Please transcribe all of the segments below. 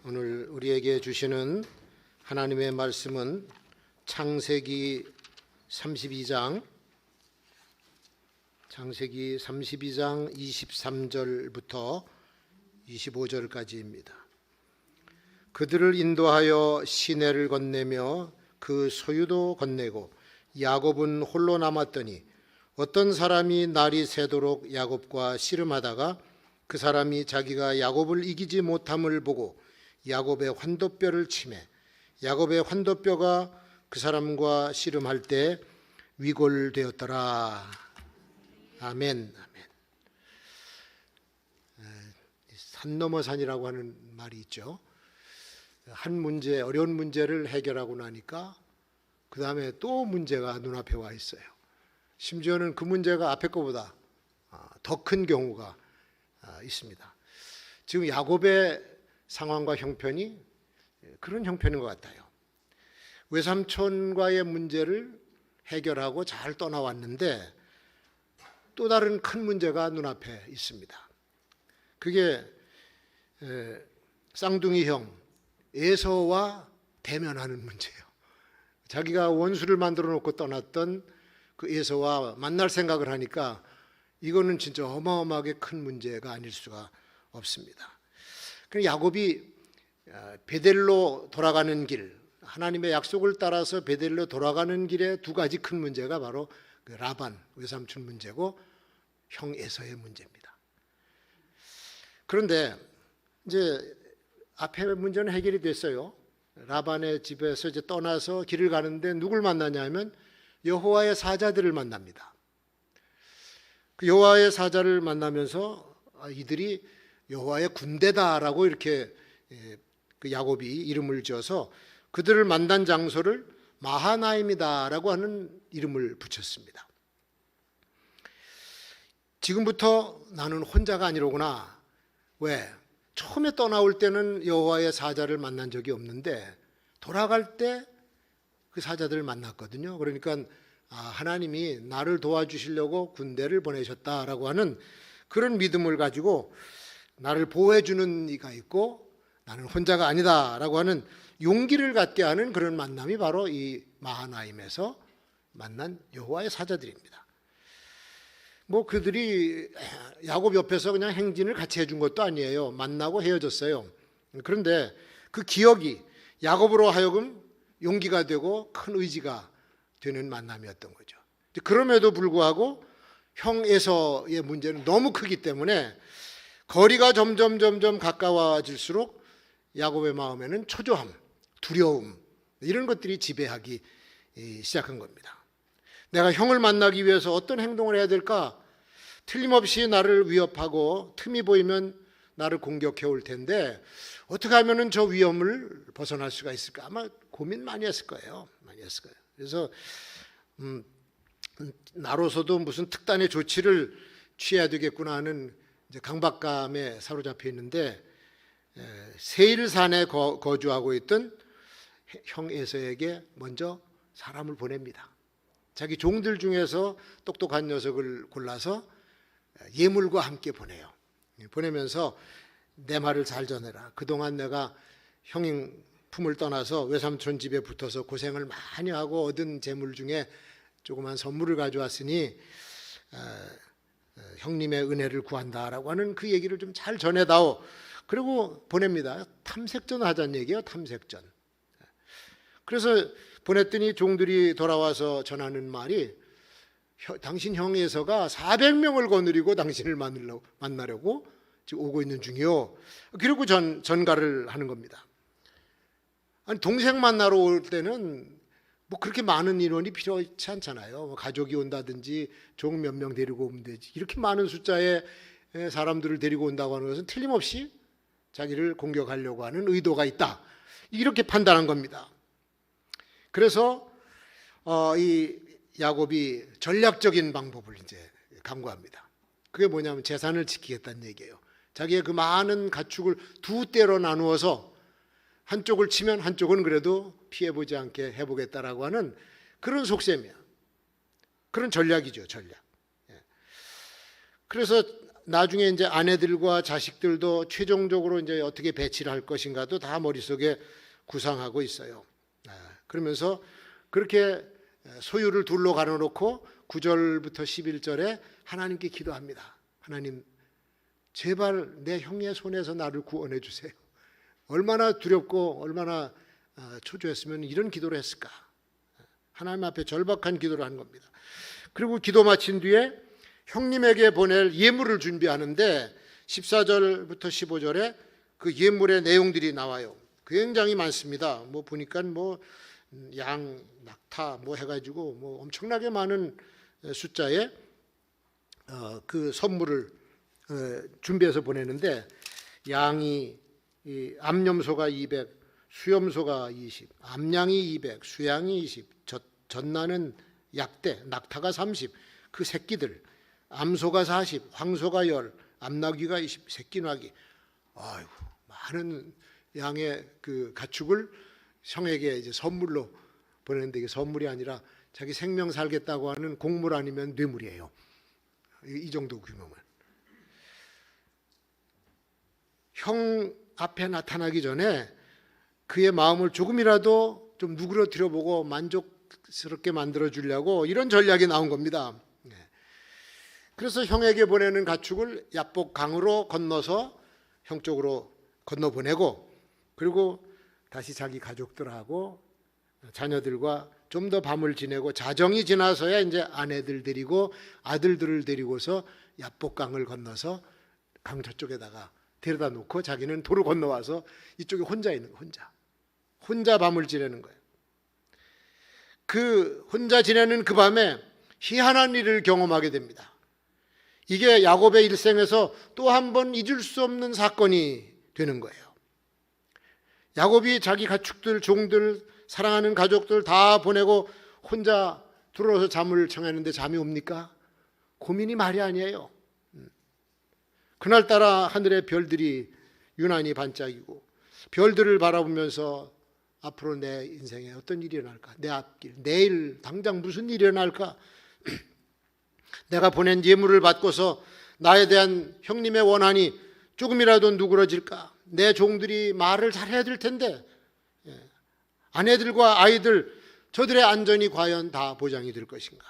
오늘 우리에게 주시는 하나님의 말씀은 창세기 32장 23절부터 25절까지입니다. 그들을 인도하여 시내를 건네며 그 소유도 건네고 야곱은 홀로 남았더니 어떤 사람이 날이 새도록 야곱과 씨름하다가 그 사람이 자기가 야곱을 이기지 못함을 보고 야곱의 환도뼈를 치매 야곱의 환도뼈가 그 사람과 씨름할 때 위골되었더라. 아멘. 산 넘어 산이라고 하는 말이 있죠. 한 문제, 어려운 문제를 해결하고 나니까 그 다음에 또 문제가 눈앞에 와 있어요. 심지어는 그 문제가 앞에 것보다 더 큰 경우가 있습니다. 지금 야곱의 상황과 형편이 그런 형편인 것 같아요. 외삼촌과의 문제를 해결하고 잘 떠나왔는데 또 다른 큰 문제가 눈앞에 있습니다. 그게 쌍둥이 형 에서와 대면하는 문제예요. 자기가 원수를 만들어 놓고 떠났던 그 에서와 만날 생각을 하니까 이거는 진짜 어마어마하게 큰 문제가 아닐 수가 없습니다. 그래서 야곱이 베델로 돌아가는 길, 하나님의 약속을 따라서 베델로 돌아가는 길에 두 가지 큰 문제가 바로 그 라반 외삼촌 문제고 형 에서의 문제입니다. 그런데 이제 앞에 문제는 해결이 됐어요. 라반의 집에서 이제 떠나서 길을 가는데 누굴 만나냐면 여호와의 사자들을 만납니다. 그 여호와의 사자를 만나면서 이들이 여호와의 군대다라고 이렇게 그 야곱이 이름을 지어서 그들을 만난 장소를 마하나임이다라고 하는 이름을 붙였습니다. 지금부터 나는 혼자가 아니로구나. 왜? 처음에 떠나올 때는 여호와의 사자를 만난 적이 없는데 돌아갈 때 그 사자들을 만났거든요. 그러니까 하나님이 나를 도와주시려고 군대를 보내셨다라고 하는 그런 믿음을 가지고 나를 보호해 주는 이가 있고 나는 혼자가 아니다라고 하는 용기를 갖게 하는 그런 만남이 바로 이 마하나임에서 만난 여호와의 사자들입니다. 뭐 그들이 야곱 옆에서 그냥 행진을 같이 해준 것도 아니에요. 만나고 헤어졌어요. 그런데 그 기억이 야곱으로 하여금 용기가 되고 큰 의지가 되는 만남이었던 거죠. 그럼에도 불구하고 형 에서의 문제는 너무 크기 때문에 거리가 점점 가까워질수록 야곱의 마음에는 초조함, 두려움 이런 것들이 지배하기 시작한 겁니다. 내가 형을 만나기 위해서 어떤 행동을 해야 될까? 틀림없이 나를 위협하고 틈이 보이면 나를 공격해 올 텐데 어떻게 하면 저 위험을 벗어날 수가 있을까? 아마 고민 많이 했을 거예요. 그래서 나로서도 무슨 특단의 조치를 취해야 되겠구나 하는 이제 강박감에 사로잡혀 있는데 세일산에 거주하고 있던 형 에서에게 먼저 사람을 보냅니다. 자기 종들 중에서 똑똑한 녀석을 골라서 예물과 함께 보내요. 보내면서 내 말을 잘 전해라. 그동안 내가 형인 품을 떠나서 외삼촌 집에 붙어서 고생을 많이 하고 얻은 재물 중에 조그만 선물을 가져왔으니 형님의 은혜를 구한다라고 하는 그 얘기를 좀 잘 전해다오. 그리고 보냅니다. 탐색전 하자는 얘기예요. 탐색전. 그래서 보냈더니 종들이 돌아와서 전하는 말이 당신 형 에서가 400명을 거느리고 당신을 만나려고 지금 오고 있는 중이요. 그리고 전가를 하는 겁니다. 아니 동생 만나러 올 때는 뭐 그렇게 많은 인원이 필요치 않잖아요. 뭐 가족이 온다든지 종 몇 명 데리고 오면 되지. 이렇게 많은 숫자의 사람들을 데리고 온다고 하는 것은 틀림없이 자기를 공격하려고 하는 의도가 있다. 이렇게 판단한 겁니다. 그래서 이 야곱이 전략적인 방법을 이제 강구합니다. 그게 뭐냐면 재산을 지키겠다는 얘기예요. 자기의 그 많은 가축을 두 떼로 나누어서 한쪽을 치면 한쪽은 그래도 피해보지 않게 해보겠다라고 하는 그런 속셈이야. 그런 전략이죠, 전략. 그래서 나중에 이제 아내들과 자식들도 최종적으로 이제 어떻게 배치를 할 것인가도 다 머릿속에 구상하고 있어요. 그러면서 그렇게 소유를 둘로 가려놓고 9절부터 11절에 하나님께 기도합니다. 하나님, 제발 내 형의 손에서 나를 구원해 주세요. 얼마나 두렵고 얼마나 초조했으면 이런 기도를 했을까. 하나님 앞에 절박한 기도를 한 겁니다. 그리고 기도 마친 뒤에 형님에게 보낼 예물을 준비하는데 14절부터 15절에 그 예물의 내용들이 나와요. 굉장히 많습니다. 뭐 보니까 뭐 양, 낙타 뭐 해가지고 뭐 엄청나게 많은 숫자의 그 선물을 준비해서 보내는데, 양이 암염소가 200, 수염소가 20, 암양이 200, 수양이 20, 젖나는 약대, 낙타가 30, 그 새끼들, 암소가 40, 황소가 10, 암나귀가 20, 새끼나귀. 아이고, 많은 양의 그 가축을 형에게 이제 선물로 보내는데, 이게 선물이 아니라 자기 생명 살겠다고 하는 곡물 아니면 뇌물이에요. 이 정도 규모면. 형 앞에 나타나기 전에 그의 마음을 조금이라도 좀 누그러뜨려보고 만족스럽게 만들어 주려고 이런 전략이 나온 겁니다. 그래서 형에게 보내는 가축을 야복 강으로 건너서 형 쪽으로 건너보내고, 그리고 다시 자기 가족들하고 자녀들과 좀 더 밤을 지내고 자정이 지나서야 이제 아내들 데리고 아들들을 데리고서 야복강을 건너서 강 저쪽에다가 데려다 놓고 자기는 도로 건너와서 이쪽에 혼자 있는 거예요. 혼자 밤을 지내는 거예요. 그 혼자 지내는 그 밤에 희한한 일을 경험하게 됩니다. 이게 야곱의 일생에서 또 한 번 잊을 수 없는 사건이 되는 거예요. 야곱이 자기 가축들, 종들, 사랑하는 가족들 다 보내고 혼자 들어서 잠을 청했는데 잠이 옵니까? 고민이 말이 아니에요. 그날따라 하늘의 별들이 유난히 반짝이고, 별들을 바라보면서 앞으로 내 인생에 어떤 일이 일어날까? 내 앞길, 내일 당장 무슨 일이 일어날까? 내가 보낸 예물을 받고서 나에 대한 형님의 원한이 조금이라도 누그러질까? 내 종들이 말을 잘해야 될 텐데, 아내들과 아이들, 저들의 안전이 과연 다 보장이 될 것인가?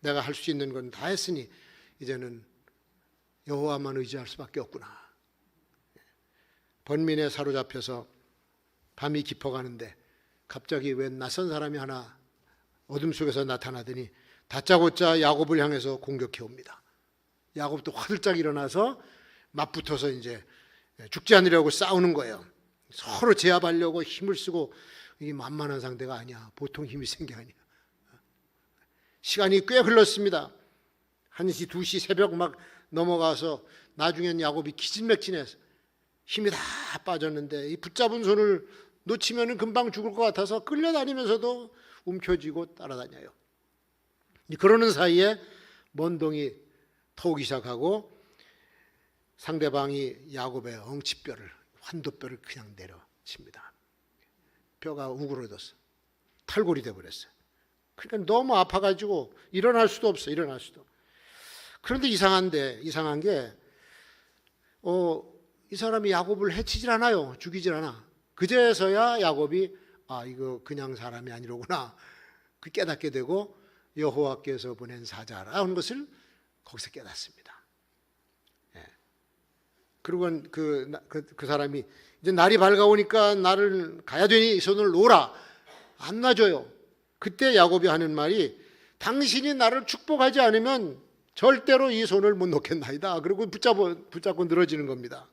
내가 할 수 있는 건 다 했으니 이제는 여호와만 의지할 수밖에 없구나. 번민에 사로잡혀서 밤이 깊어가는데 갑자기 웬 낯선 사람이 하나 어둠 속에서 나타나더니 다짜고짜 야곱을 향해서 공격해 옵니다. 야곱도 화들짝 일어나서 맞붙어서 이제 죽지 않으려고 싸우는 거예요. 서로 제압하려고 힘을 쓰고, 이게 만만한 상대가 아니야. 보통 힘이 센 게 아니야. 시간이 꽤 흘렀습니다. 1시, 2시 새벽 막 넘어가서 나중엔 야곱이 기진맥진해서 힘이 다 빠졌는데 이 붙잡은 손을 놓치면 금방 죽을 것 같아서 끌려다니면서도 움켜쥐고 따라다녀요. 그러는 사이에 먼동이 터오기 시작하고 상대방이 야곱의 엉치뼈를, 환도뼈를 그냥 내려칩니다. 뼈가 우그러졌어. 탈골이 돼버렸어요. 그러니까 너무 아파가지고 일어날 수도 없어. 일어날 수도. 그런데 이상한 게 이 사람이 야곱을 해치질 않아요. 죽이질 않아. 그제서야 야곱이 이거 그냥 사람이 아니로구나 그 깨닫게 되고, 여호와께서 보낸 사자라는 것을 거기서 깨닫습니다. 그리고 그 사람이 이제 날이 밝아오니까 나를 가야 되니 이 손을 놓으라. 안 놔줘요. 그때 야곱이 하는 말이, 당신이 나를 축복하지 않으면 절대로 이 손을 못 놓겠나이다. 그리고 붙잡고 늘어지는 겁니다.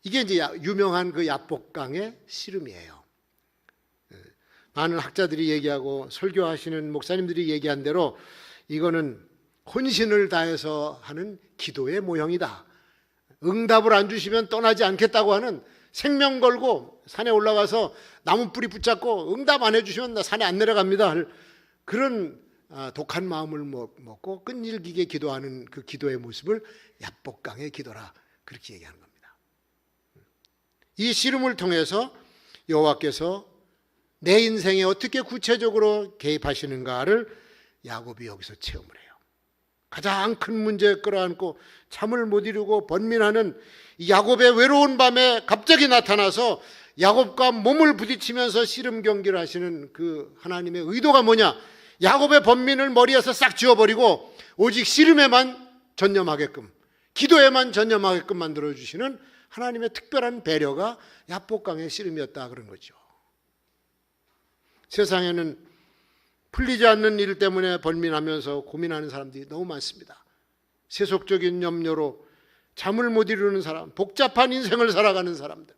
이게 이제 유명한 그 야복강의 씨름이에요. 많은 학자들이 얘기하고 설교하시는 목사님들이 얘기한 대로 이거는 혼신을 다해서 하는 기도의 모형이다. 응답을 안 주시면 떠나지 않겠다고 하는, 생명 걸고 산에 올라가서 나무 뿌리 붙잡고 응답 안 해주시면 나 산에 안 내려갑니다. 그런 독한 마음을 먹고 끈질기게 기도하는 그 기도의 모습을 야복강의 기도라, 그렇게 얘기하는 겁니다. 이 씨름을 통해서 여호와께서 내 인생에 어떻게 구체적으로 개입하시는가를 야곱이 여기서 체험을 해요. 가장 큰 문제에 끌어안고 잠을 못 이루고 번민하는 야곱의 외로운 밤에 갑자기 나타나서 야곱과 몸을 부딪히면서 씨름 경기를 하시는 그 하나님의 의도가 뭐냐? 야곱의 번민을 머리에서 싹 지워버리고 오직 씨름에만 전념하게끔, 기도에만 전념하게끔 만들어주시는 하나님의 특별한 배려가 야복강의 씨름이었다 그런 거죠. 세상에는 풀리지 않는 일 때문에 번민하면서 고민하는 사람들이 너무 많습니다. 세속적인 염려로 잠을 못 이루는 사람, 복잡한 인생을 살아가는 사람들,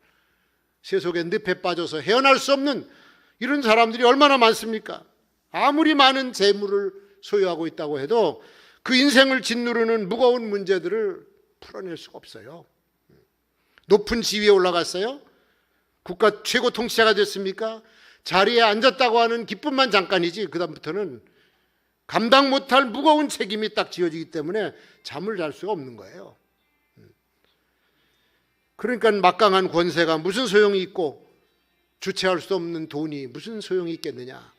세속의 늪에 빠져서 헤어날 수 없는 이런 사람들이 얼마나 많습니까? 아무리 많은 재물을 소유하고 있다고 해도 그 인생을 짓누르는 무거운 문제들을 풀어낼 수가 없어요. 높은 지위에 올라갔어요? 국가 최고 통치자가 됐습니까? 자리에 앉았다고 하는 기쁨만 잠깐이지 그 다음부터는 감당 못할 무거운 책임이 딱 지어지기 때문에 잠을 잘 수가 없는 거예요. 그러니까 막강한 권세가 무슨 소용이 있고 주체할 수 없는 돈이 무슨 소용이 있겠느냐.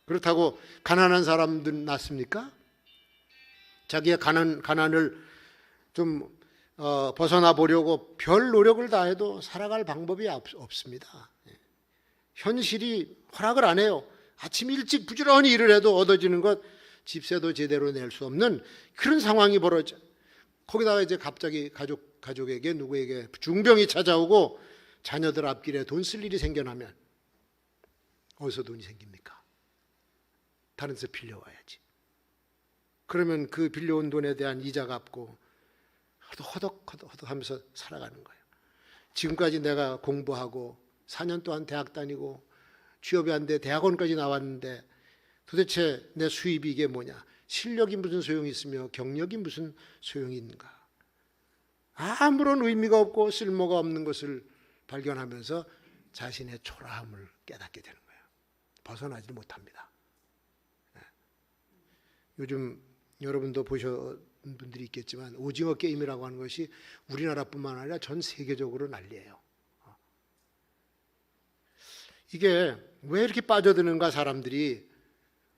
그렇다고 가난한 사람들 낫습니까? 자기의 가난을 좀 벗어나 보려고 별 노력을 다해도 살아갈 방법이 없습니다. 현실이 허락을 안 해요. 아침 일찍 부지런히 일을 해도 얻어지는 것 집세도 제대로 낼 수 없는 그런 상황이 벌어져. 거기다가 이제 갑자기 가족에게 누구에게 중병이 찾아오고 자녀들 앞길에 돈 쓸 일이 생겨나면 어디서 돈이 생깁니까? 다른 데서 빌려와야지. 그러면 그 빌려온 돈에 대한 이자 갚고 허덕허덕 하면서 살아가는 거예요. 지금까지 내가 공부하고 4년 동안 대학 다니고 취업이 안 돼 대학원까지 나왔는데 도대체 내 수입이 이게 뭐냐? 실력이 무슨 소용이 있으며 경력이 무슨 소용이 있는가? 아무런 의미가 없고 쓸모가 없는 것을 발견하면서 자신의 초라함을 깨닫게 되는 거예요. 벗어나지 못합니다. 요즘 여러분도 보신 분들이 있겠지만 오징어 게임이라고 하는 것이 우리나라뿐만 아니라 전 세계적으로 난리예요. 이게 왜 이렇게 빠져드는가? 사람들이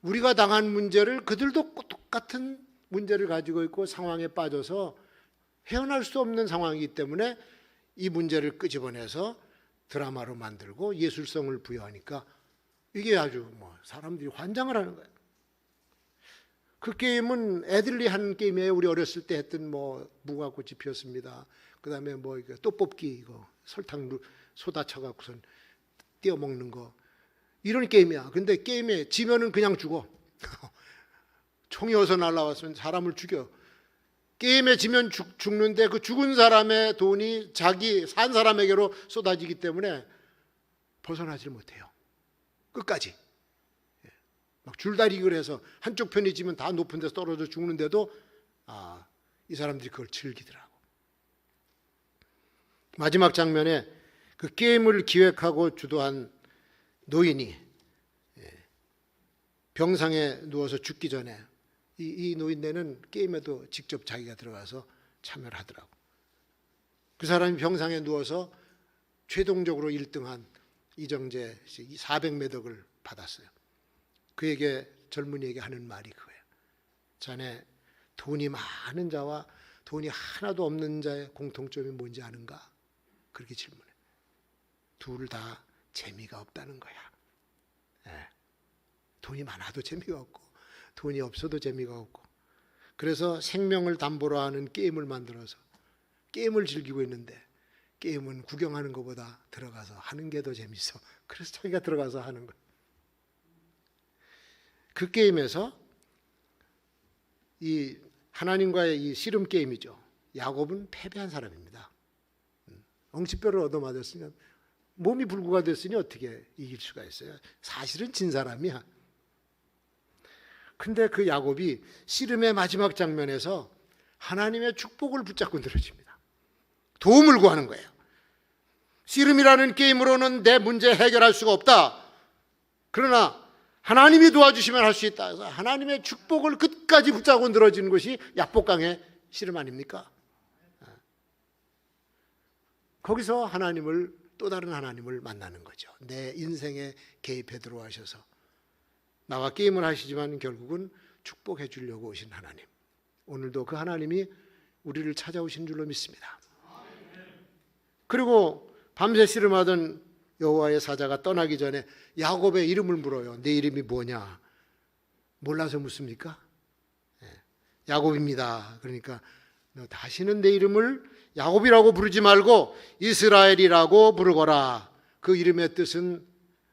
우리가 당한 문제를 그들도 똑같은 문제를 가지고 있고 상황에 빠져서 헤어날 수 없는 상황이기 때문에 이 문제를 끄집어내서 드라마로 만들고 예술성을 부여하니까 이게 아주 사람들이 환장을 하는 거예요. 그 게임은 애들이 하는 게임이에요. 우리 어렸을 때 했던 무궁화꽃이 피었습니다. 그다음에 또 뽑기 이거 설탕 소다 쳐갖고선 띄어 먹는 거 이런 게임이야. 근데 게임에 지면은 그냥 죽어. 총이 어서 날라왔으면 사람을 죽여. 게임에 지면 죽는데 그 죽은 사람의 돈이 자기 산 사람에게로 쏟아지기 때문에 벗어나질 못해요. 끝까지. 막 줄다리기를 해서 한쪽 편이 지면 다 높은 데서 떨어져 죽는데도 이 사람들이 그걸 즐기더라고. 마지막 장면에 그 게임을 기획하고 주도한 노인이 병상에 누워서 죽기 전에 이 노인네는 게임에도 직접 자기가 들어가서 참여를 하더라고. 그 사람이 병상에 누워서 최종적으로 1등한 이정재 400매덕을 받았어요. 그에게 젊은이에게 하는 말이 그거예요. 자네 돈이 많은 자와 돈이 하나도 없는 자의 공통점이 뭔지 아는가? 그렇게 질문해. 둘 다 재미가 없다는 거야. 돈이 많아도 재미가 없고 돈이 없어도 재미가 없고 그래서 생명을 담보로 하는 게임을 만들어서 게임을 즐기고 있는데 게임은 구경하는 것보다 들어가서 하는 게 더 재밌어. 그래서 자기가 들어가서 하는 거야. 그 게임에서 이 하나님과의 이 씨름 게임이죠. 야곱은 패배한 사람입니다. 엉치뼈를 얻어맞았으면 몸이 불구가 됐으니 어떻게 이길 수가 있어요? 사실은 진 사람이야. 근데 그 야곱이 씨름의 마지막 장면에서 하나님의 축복을 붙잡고 늘어집니다. 도움을 구하는 거예요. 씨름이라는 게임으로는 내 문제 해결할 수가 없다. 그러나 하나님이 도와주시면 할 수 있다. 그래서 하나님의 축복을 끝까지 붙잡고 늘어지는 것이 야복강의 씨름 아닙니까? 거기서 하나님을 또 다른 하나님을 만나는 거죠. 내 인생에 개입해 들어와셔서 나와 게임을 하시지만 결국은 축복해 주려고 오신 하나님. 오늘도 그 하나님이 우리를 찾아오신 줄로 믿습니다. 그리고 밤새 씨름하던 여호와의 사자가 떠나기 전에 야곱의 이름을 물어요. 내 이름이 뭐냐? 몰라서 묻습니까? 야곱입니다. 그러니까 너 다시는 내 이름을 야곱이라고 부르지 말고 이스라엘이라고 부르거라. 그 이름의 뜻은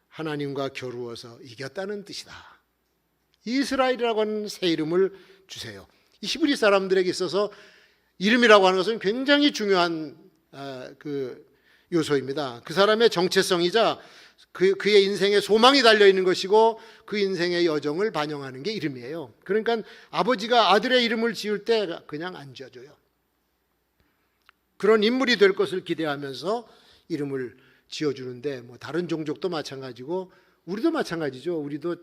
하나님과 겨루어서 이겼다는 뜻이다. 이스라엘이라고 하는 새 이름을 주세요. 이 히브리 사람들에게 있어서 이름이라고 하는 것은 굉장히 중요한 그 요소입니다. 그 사람의 정체성이자 그의 인생의 소망이 달려있는 것이고 그 인생의 여정을 반영하는 게 이름이에요. 그러니까 아버지가 아들의 이름을 지을 때 그냥 안 지어줘요. 그런 인물이 될 것을 기대하면서 이름을 지어주는데 뭐 다른 종족도 마찬가지고 우리도 마찬가지죠. 우리도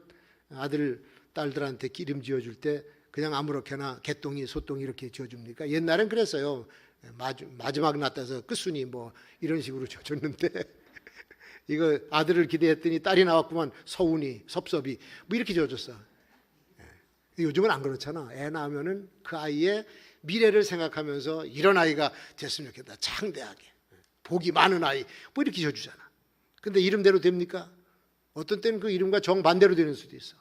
아들, 딸들한테 이름 지어줄 때 그냥 아무렇게나 개똥이, 소똥이 이렇게 지어줍니까? 옛날엔 그랬어요. 마지막 낳아서 끝순이 뭐 이런 식으로 지어줬는데 이거 아들을 기대했더니 딸이 나왔구만. 서운이, 섭섭이 뭐 이렇게 지어줬어. 요즘은 안 그렇잖아. 애 낳으면은 그 아이의 미래를 생각하면서 이런 아이가 됐으면 좋겠다. 창대하게. 복이 많은 아이 뭐 이렇게 지어주잖아. 근데 이름대로 됩니까? 어떤 때는 그 이름과 정반대로 되는 수도 있어.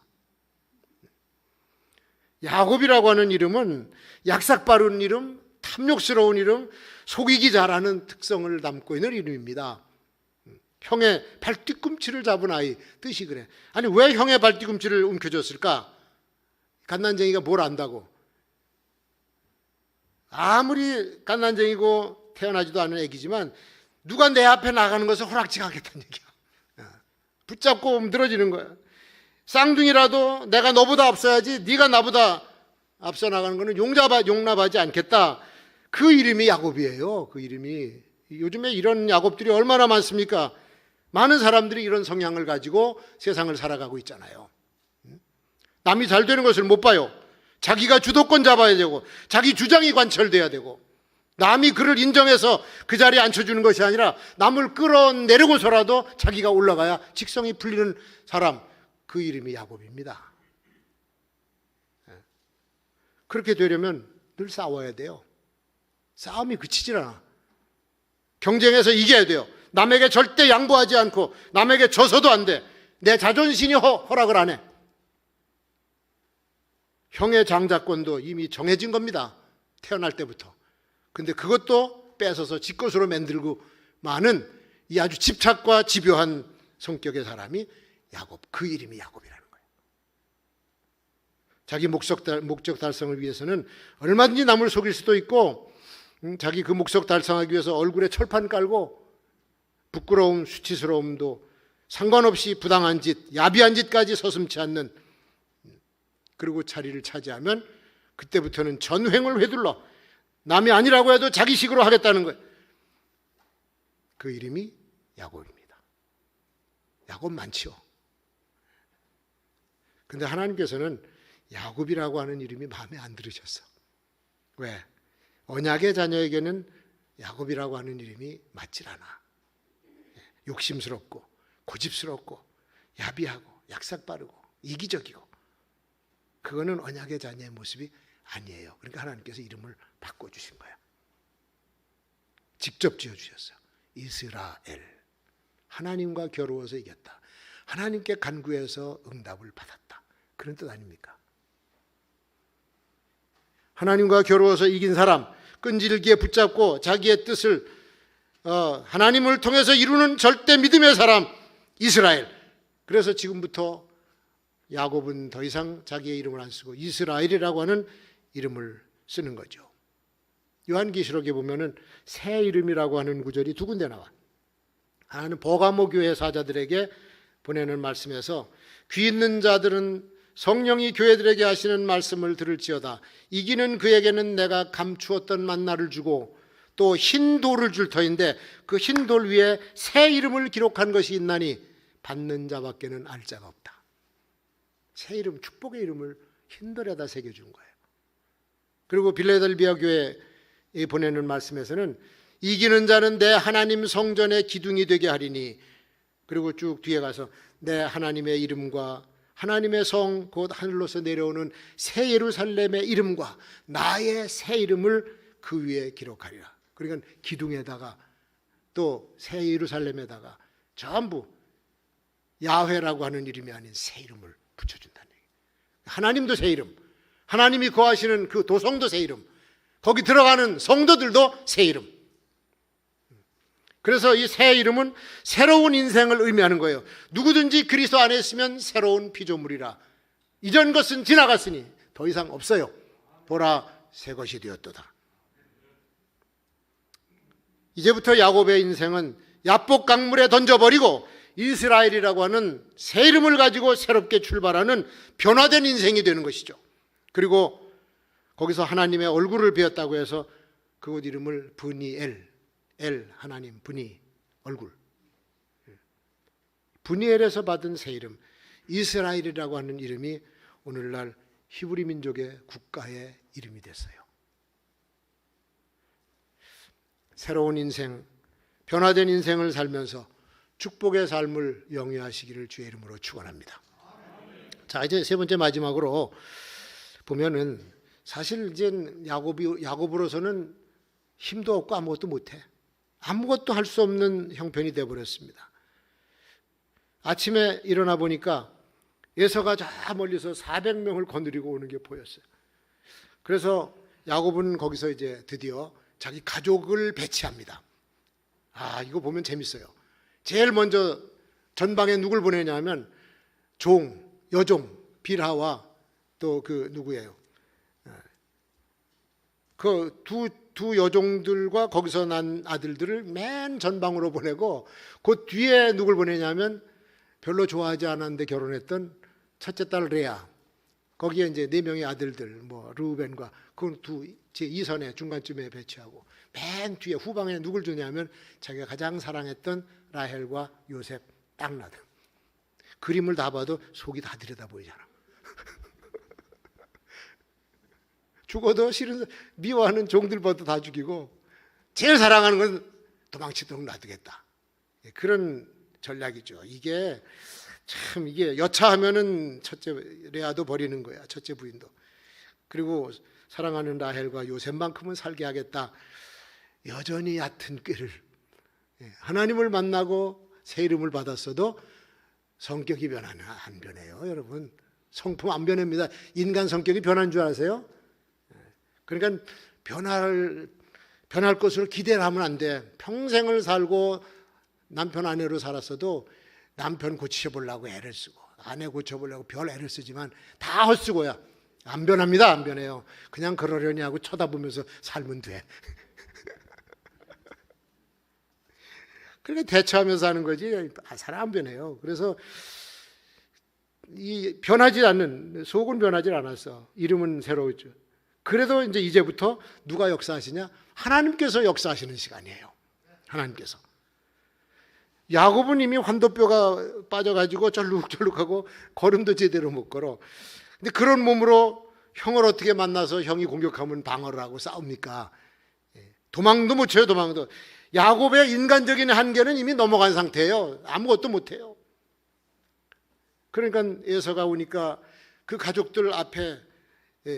야곱이라고 하는 이름은 약삭빠른 이름, 탐욕스러운 이름, 속이기 잘하는 특성을 담고 있는 이름입니다. 형의 발뒤꿈치를 잡은 아이 뜻이 그래. 아니 왜 형의 발뒤꿈치를 움켜줬을까? 갓난쟁이가 뭘 안다고? 아무리 갓난쟁이고 태어나지도 않은 애기지만 누가 내 앞에 나가는 것을 허락지가겠다는 얘기야. 붙잡고 늘어지는 거야. 쌍둥이라도 내가 너보다 앞서야지 네가 나보다 앞서 나가는 것은 용납하지 않겠다. 그 이름이 야곱이에요. 그 이름이. 요즘에 이런 야곱들이 얼마나 많습니까? 많은 사람들이 이런 성향을 가지고 세상을 살아가고 있잖아요. 남이 잘 되는 것을 못 봐요. 자기가 주도권 잡아야 되고 자기 주장이 관철돼야 되고 남이 그를 인정해서 그 자리에 앉혀주는 것이 아니라 남을 끌어내리고서라도 자기가 올라가야 직성이 풀리는 사람, 그 이름이 야곱입니다. 그렇게 되려면 늘 싸워야 돼요. 싸움이 그치질 않아. 경쟁에서 이겨야 돼요. 남에게 절대 양보하지 않고 남에게 져서도 안 돼. 내 자존심이 허락을 안 해. 형의 장자권도 이미 정해진 겁니다. 태어날 때부터. 근데 그것도 뺏어서 지 것으로 만들고 많은 이 아주 집착과 집요한 성격의 사람이 야곱, 그 이름이 야곱이라는 거예요. 자기 목적 달성을 위해서는 얼마든지 남을 속일 수도 있고 자기 그 목적 달성하기 위해서 얼굴에 철판 깔고 부끄러움, 수치스러움도 상관없이 부당한 짓, 야비한 짓까지 서슴지 않는, 그리고 자리를 차지하면 그때부터는 전횡을 휘둘러 남이 아니라고 해도 자기식으로 하겠다는 거예요. 그 이름이 야곱입니다. 야곱 많지요. 근데 하나님께서는 야곱이라고 하는 이름이 마음에 안 들으셨어. 왜? 언약의 자녀에게는 야곱이라고 하는 이름이 맞질 않아. 욕심스럽고 고집스럽고 야비하고 약삭빠르고 이기적이고, 그거는 언약의 자녀의 모습이 아니에요. 그러니까 하나님께서 이름을 바꿔주신 거야. 직접 지어주셨어요. 이스라엘. 하나님과 겨루어서 이겼다. 하나님께 간구해서 응답을 받았다. 그런 뜻 아닙니까? 하나님과 겨루어서 이긴 사람, 끈질기게 붙잡고 자기의 뜻을 하나님을 통해서 이루는 절대 믿음의 사람, 이스라엘. 그래서 지금부터 야곱은 더 이상 자기의 이름을 안 쓰고 이스라엘이라고 하는 이름을 쓰는 거죠. 요한계시록에 보면은 새 이름이라고 하는 구절이 두 군데 나와. 하나는 버가모 교회 사자들에게 보내는 말씀에서 귀 있는 자들은 성령이 교회들에게 하시는 말씀을 들을지어다. 이기는 그에게는 내가 감추었던 만나를 주고 또 흰 돌을 줄 터인데 그 흰 돌 위에 새 이름을 기록한 것이 있나니 받는 자밖에는 알 자가 없다. 새 이름, 축복의 이름을 흰 돌에다 새겨준 거예요. 그리고 빌라델비아 교회에 보내는 말씀에서는 이기는 자는 내 하나님 성전의 기둥이 되게 하리니, 그리고 쭉 뒤에 가서 내 하나님의 이름과 하나님의 성 곧 하늘로서 내려오는 새 예루살렘의 이름과 나의 새 이름을 그 위에 기록하리라. 그러니까 기둥에다가 또 새 예루살렘에다가 전부 야훼라고 하는 이름이 아닌 새 이름을 붙여준다는 얘기예요. 하나님도 새 이름, 하나님이 거하시는 그 도성도 새 이름, 거기 들어가는 성도들도 새 이름. 그래서 이 새 이름은 새로운 인생을 의미하는 거예요. 누구든지 그리스도 안에 있으면 새로운 피조물이라. 이전 것은 지나갔으니 더 이상 없어요. 보라, 새 것이 되었도다. 이제부터 야곱의 인생은 야복 강물에 던져버리고 이스라엘이라고 하는 새 이름을 가지고 새롭게 출발하는 변화된 인생이 되는 것이죠. 그리고 거기서 하나님의 얼굴을 배웠다고 해서 그곳 이름을 브니엘, 엘 하나님, 브니 얼굴, 브니엘에서 받은 새 이름 이스라엘이라고 하는 이름이 오늘날 히브리 민족의 국가의 이름이 됐어요. 새로운 인생, 변화된 인생을 살면서 축복의 삶을 영위하시기를 주의 이름으로 축원합니다. 자, 이제 세 번째 마지막으로 보면은 사실 이제 야곱으로서는 힘도 없고 아무것도 못해. 아무것도 할 수 없는 형편이 되어버렸습니다. 아침에 일어나 보니까 에서가 저 멀리서 400명을 거느리고 오는 게 보였어요. 그래서 야곱은 거기서 이제 드디어 자기 가족을 배치합니다. 아, 이거 보면 재밌어요. 제일 먼저 전방에 누굴 보내냐면 여종 빌하와 또 그 누구예요? 그 두 여종들과 거기서 난 아들들을 맨 전방으로 보내고 그 뒤에 누굴 보내냐면 별로 좋아하지 않았는데 결혼했던 첫째 딸 레아, 거기에 이제 4명의 아들들 뭐 르우벤과 그 두 제 2선에 중간쯤에 배치하고 맨 뒤에 후방에 누굴 주냐면 자기가 가장 사랑했던 라헬과 요셉 딱 놔둬. 그림을 다 봐도 속이 다 들여다 보이잖아. 죽어도 싫은 미워하는 종들부터 다 죽이고 제일 사랑하는 건 도망치도록 놔두겠다. 그런 전략이죠. 이게 참 이게 여차하면은 첫째 레아도 버리는 거야. 첫째 부인도. 그리고 사랑하는 라헬과 요셉만큼은 살게 하겠다. 여전히 얕은 꾀를, 하나님을 만나고 새 이름을 받았어도 성격이 변하나 안 변해요. 여러분, 성품 안 변합니다. 인간 성격이 변한 줄 아세요? 그러니까 변할 것을 기대를 하면 안 돼. 평생을 살고 남편 아내로 살았어도 남편 고쳐보려고 애를 쓰고 아내 고쳐보려고 별 애를 쓰지만 다 헛수고야. 안 변합니다. 안 변해요. 그냥 그러려니 하고 쳐다보면서 살면 돼. 그러니까 대처하면서 하는 거지 사람 안 변해요. 그래서 이 변하지 않는 속은 변하지 않았어. 이름은 새로웠죠. 그래도 이제부터 누가 역사하시냐? 하나님께서 역사하시는 시간이에요. 하나님께서. 야곱은 이미 환도뼈가 빠져가지고 쩔룩쩔룩하고 걸음도 제대로 못 걸어. 근데 그런 몸으로 형을 어떻게 만나서 형이 공격하면 방어를 하고 싸웁니까? 도망도 못 쳐요. 도망도. 야곱의 인간적인 한계는 이미 넘어간 상태예요. 아무것도 못해요. 그러니까 에서가 오니까 그 가족들 앞에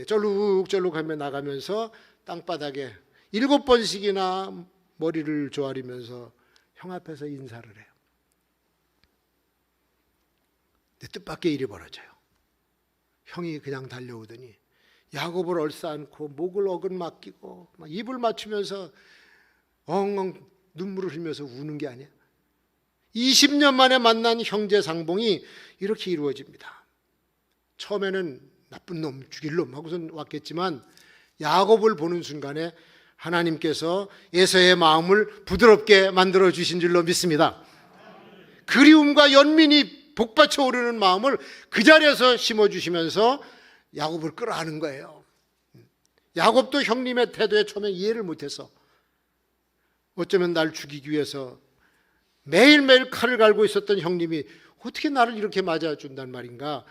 쩔룩쩔룩하며 나가면서 땅바닥에 7번씩이나 머리를 조아리면서 형 앞에서 인사를 해요. 내 뜻밖의 일이 벌어져요. 형이 그냥 달려오더니 야곱을 얼싸안고 목을 어긋 맡기고 막 입을 맞추면서 엉엉 눈물을 흘리면서 우는 게 아니야. 20년 만에 만난 형제 상봉이 이렇게 이루어집니다. 처음에는 나쁜 놈, 죽일 놈 하고선 왔겠지만 야곱을 보는 순간에 하나님께서 에서의 마음을 부드럽게 만들어 주신 줄로 믿습니다. 그리움과 연민이 복받쳐 오르는 마음을 그 자리에서 심어주시면서 야곱을 끌어안은 거예요. 야곱도 형님의 태도에 처음에 이해를 못해서 어쩌면 날 죽이기 위해서 매일매일 칼을 갈고 있었던 형님이 어떻게 나를 이렇게 맞아준단 말인가.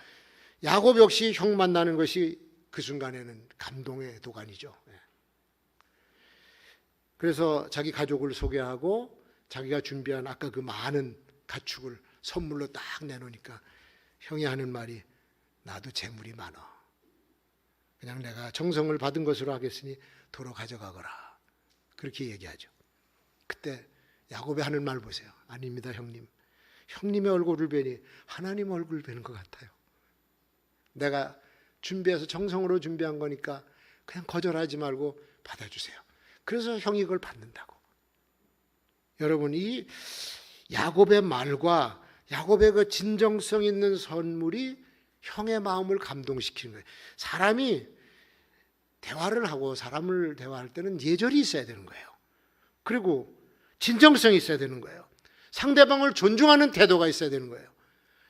야곱 역시 형 만나는 것이 그 순간에는 감동의 도가니죠. 그래서 자기 가족을 소개하고 자기가 준비한 아까 그 많은 가축을 선물로 딱 내놓으니까 형이 하는 말이 나도 재물이 많아. 그냥 내가 정성을 받은 것으로 하겠으니 도로 가져가거라. 그렇게 얘기하죠. 그때 야곱이 하는 말 보세요. 아닙니다, 형님. 형님의 얼굴을 뵈니 하나님 얼굴을 뵈는 것 같아요. 내가 준비해서 정성으로 준비한 거니까 그냥 거절하지 말고 받아주세요. 그래서 형이 그걸 받는다고. 여러분, 이 야곱의 말과 야곱의 그 진정성 있는 선물이 형의 마음을 감동시키는 거예요. 사람이 대화를 하고 사람을 대화할 때는 예절이 있어야 되는 거예요. 그리고 진정성이 있어야 되는 거예요. 상대방을 존중하는 태도가 있어야 되는 거예요.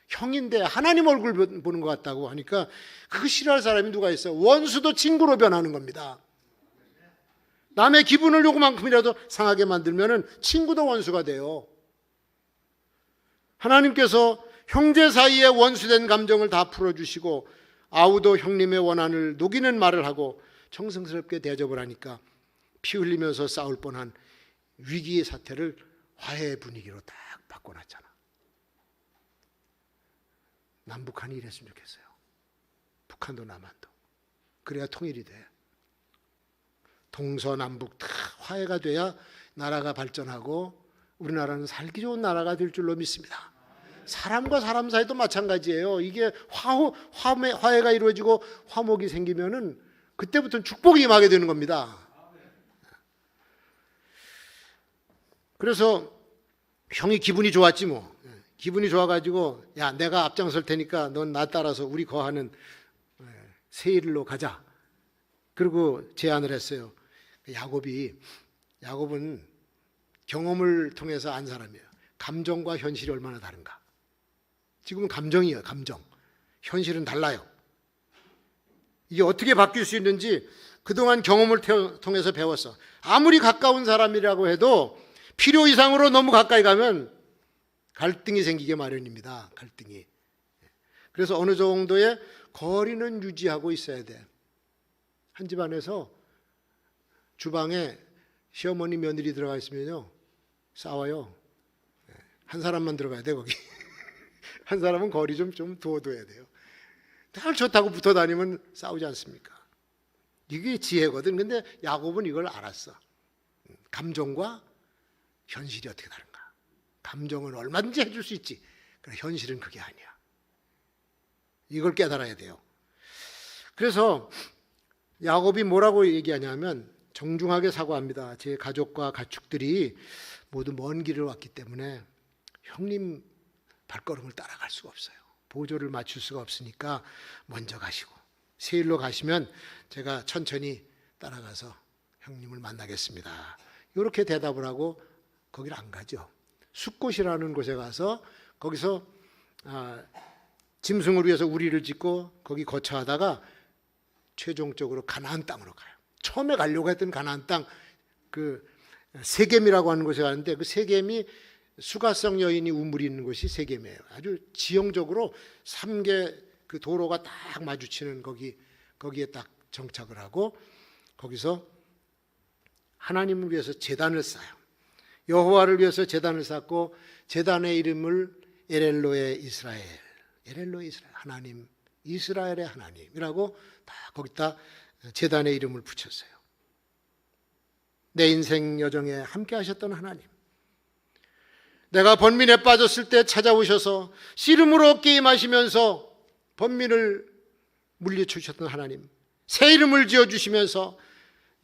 형인데 하나님 얼굴 보는 것 같다고 하니까 그거 싫어할 사람이 누가 있어요? 원수도 친구로 변하는 겁니다. 남의 기분을 요구만큼이라도 상하게 만들면 친구도 원수가 돼요. 하나님께서 형제 사이에 원수된 감정을 다 풀어주시고 아우도 형님의 원한을 녹이는 말을 하고 정성스럽게 대접을 하니까 피 흘리면서 싸울 뻔한 위기의 사태를 화해의 분위기로 딱 바꿔놨잖아. 남북한이 이랬으면 좋겠어요. 북한도 남한도. 그래야 통일이 돼. 동서남북 다 화해가 돼야 나라가 발전하고 우리나라는 살기 좋은 나라가 될 줄로 믿습니다. 사람과 사람 사이도 마찬가지예요. 이게 화해가 이루어지고 화목이 생기면은 그때부터는 축복이 임하게 되는 겁니다. 그래서 형이 기분이 좋았지 뭐. 기분이 좋아가지고 야, 내가 앞장설 테니까 넌 나 따라서 우리 거하는 세일로 가자. 그리고 제안을 했어요. 야곱은 경험을 통해서 안 사람이에요. 감정과 현실이 얼마나 다른가. 지금은 감정이에요. 감정. 현실은 달라요. 이게 어떻게 바뀔 수 있는지 그동안 경험을 통해서 배웠어. 아무리 가까운 사람이라고 해도 필요 이상으로 너무 가까이 가면 갈등이 생기게 마련입니다. 갈등이. 그래서 어느 정도의 거리는 유지하고 있어야 돼. 한 집안에서 주방에 시어머니 며느리 들어가 있으면요 싸워요. 한 사람만 들어가야 돼 거기. 한 사람은 거리 좀 두어둬야 돼요. 늘 좋다고 붙어 다니면 싸우지 않습니까? 이게 지혜거든. 근데 야곱은 이걸 알았어. 감정과 현실이 어떻게 다른가. 감정은 얼마든지 해줄 수 있지. 그러나 현실은 그게 아니야. 이걸 깨달아야 돼요. 그래서 야곱이 뭐라고 얘기하냐면 정중하게 사과합니다. 제 가족과 가축들이 모두 먼 길을 왔기 때문에 형님 발걸음을 따라갈 수가 없어요. 보조를 맞출 수가 없으니까 먼저 가시고 세일로 가시면 제가 천천히 따라가서 형님을 만나겠습니다. 이렇게 대답을 하고 거기를 안 가죠. 숫곳이라는 곳에 가서 거기서 짐승을 위해서 우리를 짓고 거기 거처하다가 최종적으로 가나안 땅으로 가요. 처음에 가려고 했던 가나안 땅, 그 세겜이라고 하는 곳에 가는데 그 세겜이 수가성 여인이 우물이 있는 곳이 세겜이에요. 아주 지형적으로 3개 그 도로가 딱 마주치는 거기에 딱 정착을 하고 거기서 하나님을 위해서 제단을 쌓아요. 여호와를 위해서 제단을 쌓고 제단의 이름을 에렐로의 이스라엘, 하나님, 이스라엘의 하나님이라고 다 거기다 제단의 이름을 붙였어요. 내 인생 여정에 함께 하셨던 하나님, 내가 번민에 빠졌을 때 찾아오셔서 씨름으로 게임하시면서 번민을 물리치셨던 하나님, 새 이름을 지어주시면서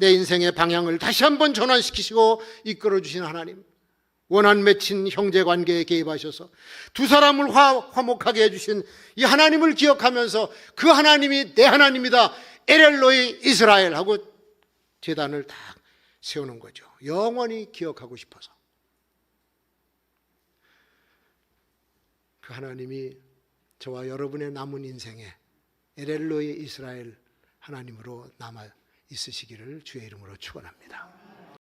내 인생의 방향을 다시 한번 전환시키시고 이끌어주신 하나님, 원한 맺힌 형제관계에 개입하셔서 두 사람을 화목하게 해주신 이 하나님을 기억하면서 그 하나님이 내 하나님이다, 에렐로이 이스라엘 하고 제단을 딱 세우는 거죠. 영원히 기억하고 싶어서. 그 하나님이 저와 여러분의 남은 인생에 에렐로이 이스라엘 하나님으로 남아 있으시기를 주의 이름으로 축원합니다.